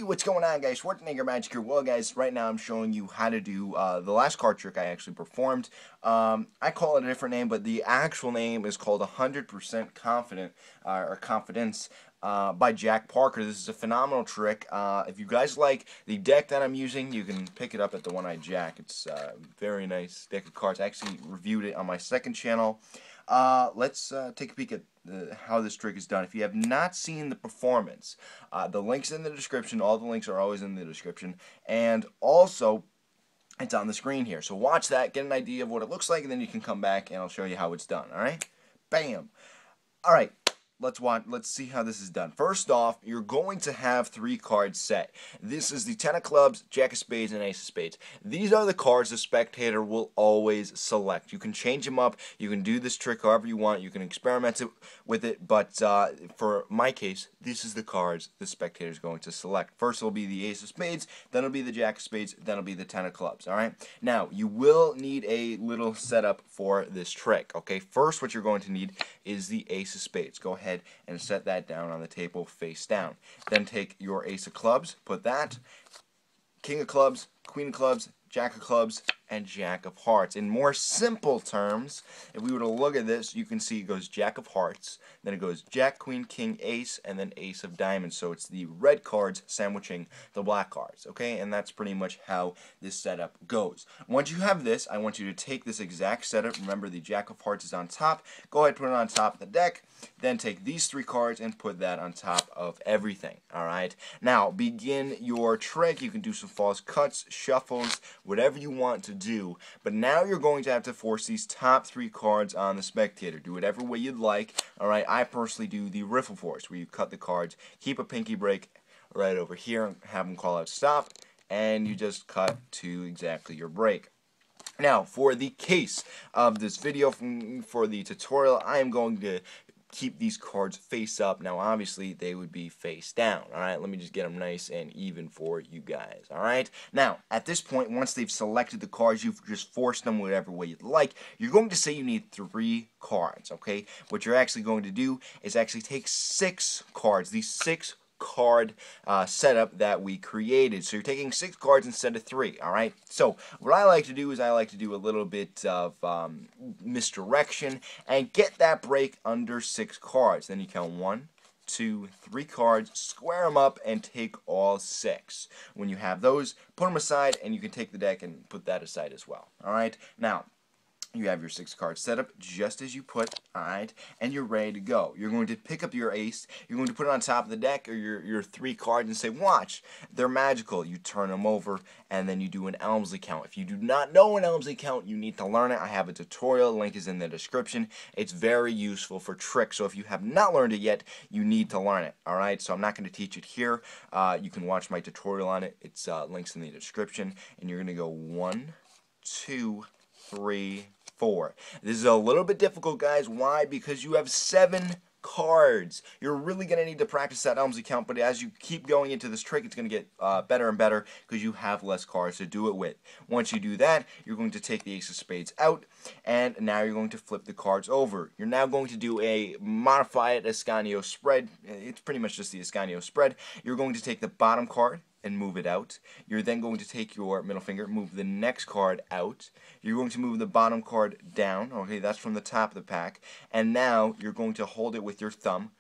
Hey, what's going on, guys? Schwarzenegger Magic here. Well, guys, right now I'm showing you how to do the last card trick I actually performed. I call it a different name, but the actual name is called 100% Confident or Confidence by Jack Parker. This is a phenomenal trick. If you guys like the deck that I'm using, you can pick it up at the One-Eyed Jack. It's a very nice deck of cards. I actually reviewed it on my second channel. Let's take a peek at how this trick is done. If you have not seen the performance, the link's in the description. All the links are always in the description. And also, it's on the screen here. So watch that, get an idea of what it looks like, and then you can come back and I'll show you how it's done. Alright? Bam! Alright. Let's see how this is done. First off, you're going to have 3 cards set. This is the 10 of clubs, Jack of spades, and Ace of spades. These are the cards the spectator will always select. You can change them up. You can do this trick however you want. You can experiment with it, but for my case, this is the cards the spectator is going to select. First it'll be the Ace of spades, then it'll be the Jack of spades, then it'll be the 10 of clubs. Alright? Now, you will need a little setup for this trick. Okay, first what you're going to need is the Ace of spades. Go ahead and set that down on the table face down. Then take your Ace of clubs, put that, King of clubs, Queen of clubs, Jack of clubs, and Jack of hearts. In more simple terms, if we were to look at this, you can see it goes Jack of hearts, then it goes Jack, Queen, King, Ace, and then Ace of diamonds. So it's the red cards sandwiching the black cards, okay? And that's pretty much how this setup goes. Once you have this, I want you to take this exact setup. Remember, the Jack of hearts is on top. Go ahead and put it on top of the deck. Then take these 3 cards and put that on top of everything, alright? Now, begin your trick. You can do some false cuts, shuffles, whatever you want to do. But now you're going to have to force these top 3 cards on the spectator. Do whatever way you'd like, alright? I personally do the riffle force, where you cut the cards, keep a pinky break right over here, have them call out stop, and you just cut to exactly your break. Now, for the case of this video, for the tutorial, I am going to keep these cards face up. Now, obviously, they would be face down. Alright, let me just get them nice and even for you guys. Alright, now, at this point, once they've selected the cards, you've just forced them whatever way you'd like. You're going to say you need 3 cards, okay? What you're actually going to do is actually take 6 cards, these 6 card setup that we created. So you're taking 6 cards instead of 3, alright? So what I like to do is I like to do a little bit of misdirection and get that break under 6 cards. Then you count 1, 2, 3 cards, square them up, and take all 6. When you have those, put them aside, and you can take the deck and put that aside as well. Alright? Now, you have your 6 cards set up just as you put, alright, and you're ready to go. You're going to pick up your ace, you're going to put it on top of the deck or your 3 cards and say, watch, they're magical. You turn them over and then you do an Elmsley count. If you do not know an Elmsley count, you need to learn it. I have a tutorial, link is in the description. It's very useful for tricks, so if you have not learned it yet, you need to learn it, alright? So I'm not going to teach it here. You can watch my tutorial on it. It's links in the description, and you're going to go 1, 2, 3, 4. This is a little bit difficult, guys. Why? Because you have 7 cards. You're really going to need to practice that Elmsley count, but as you keep going into this trick, it's going to get better and better because you have less cards to do it with. Once you do that, you're going to take the Ace of spades out, and now you're going to flip the cards over. You're now going to do a modified Ascanio spread. It's pretty much just the Ascanio spread. You're going to take the bottom card and move it out. You're then going to take your middle finger, move the next card out. You're going to move the bottom card down. Okay, that's from the top of the pack. And now you're going to hold it with your thumb,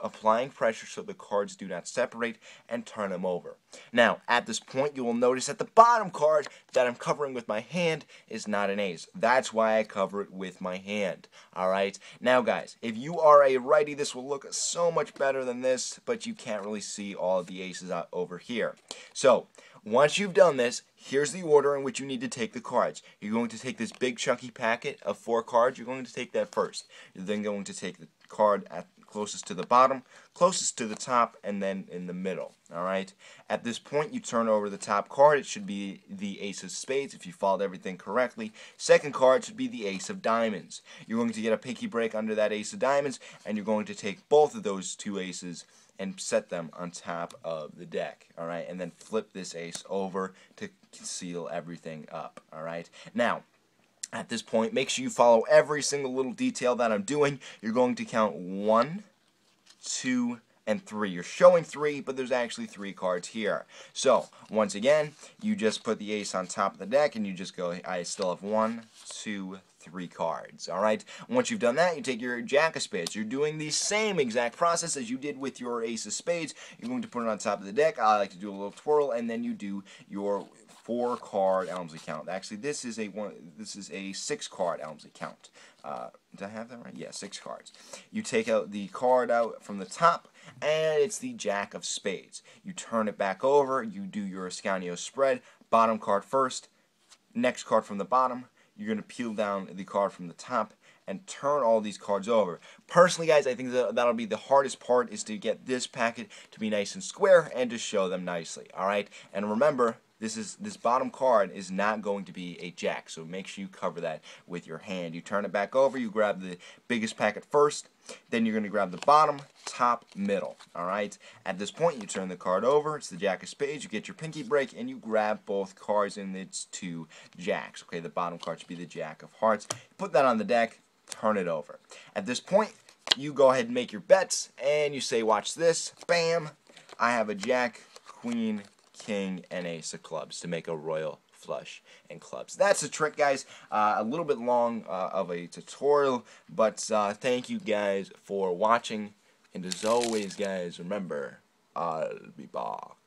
applying pressure so the cards do not separate, and turn them over. Now, at this point, you will notice that the bottom card that I'm covering with my hand is not an ace. That's why I cover it with my hand. Alright? Now, guys, if you are a righty, this will look so much better than this, but you can't really see all of the aces out over here. So, once you've done this, here's the order in which you need to take the cards. You're going to take this big chunky packet of 4 cards. You're going to take that first. You're then going to take the card closest to the bottom, closest to the top, and then in the middle. Alright? At this point, you turn over the top card. It should be the Ace of spades if you followed everything correctly. Second card should be the Ace of diamonds. You're going to get a pinky break under that Ace of diamonds, and you're going to take both of those 2 aces and set them on top of the deck. Alright? And then flip this ace over to seal everything up. Alright? Now, at this point, make sure you follow every single little detail that I'm doing. You're going to count 1, 2, and 3. You're showing 3, but there's actually 3 cards here. So, once again, you just put the ace on top of the deck, and you just go, I still have 1, 2, 3 cards. Alright? Once you've done that, you take your jack of spades. You're doing the same exact process as you did with your ace of spades. You're going to put it on top of the deck. I like to do a little twirl, and then you do your 4-card Elmsley count. Actually, this is a 6-card Elmsley count. Did I have that right? Yeah, 6 cards. You take out the card out from the top, and it's the jack of spades. You turn it back over. You do your Ascanio spread. Bottom card first. Next card from the bottom. You're going to peel down the card from the top and turn all these cards over. Personally, guys, I think that'll be the hardest part, is to get this packet to be nice and square and to show them nicely. Alright? And remember, this bottom card is not going to be a jack, so make sure you cover that with your hand. You turn it back over, you grab the biggest packet first, then you're going to grab the bottom, top, middle. Alright? At this point, you turn the card over, it's the jack of spades, you get your pinky break, and you grab both cards, and it's 2 jacks. Okay, the bottom card should be the jack of hearts. Put that on the deck, turn it over. At this point, you go ahead and make your bets, and you say, watch this, bam, I have a jack, queen, king, and ace of clubs to make a royal flush and clubs. That's the trick, guys. A little bit long of a tutorial, but thank you guys for watching. And as always, guys, remember, I'll be back.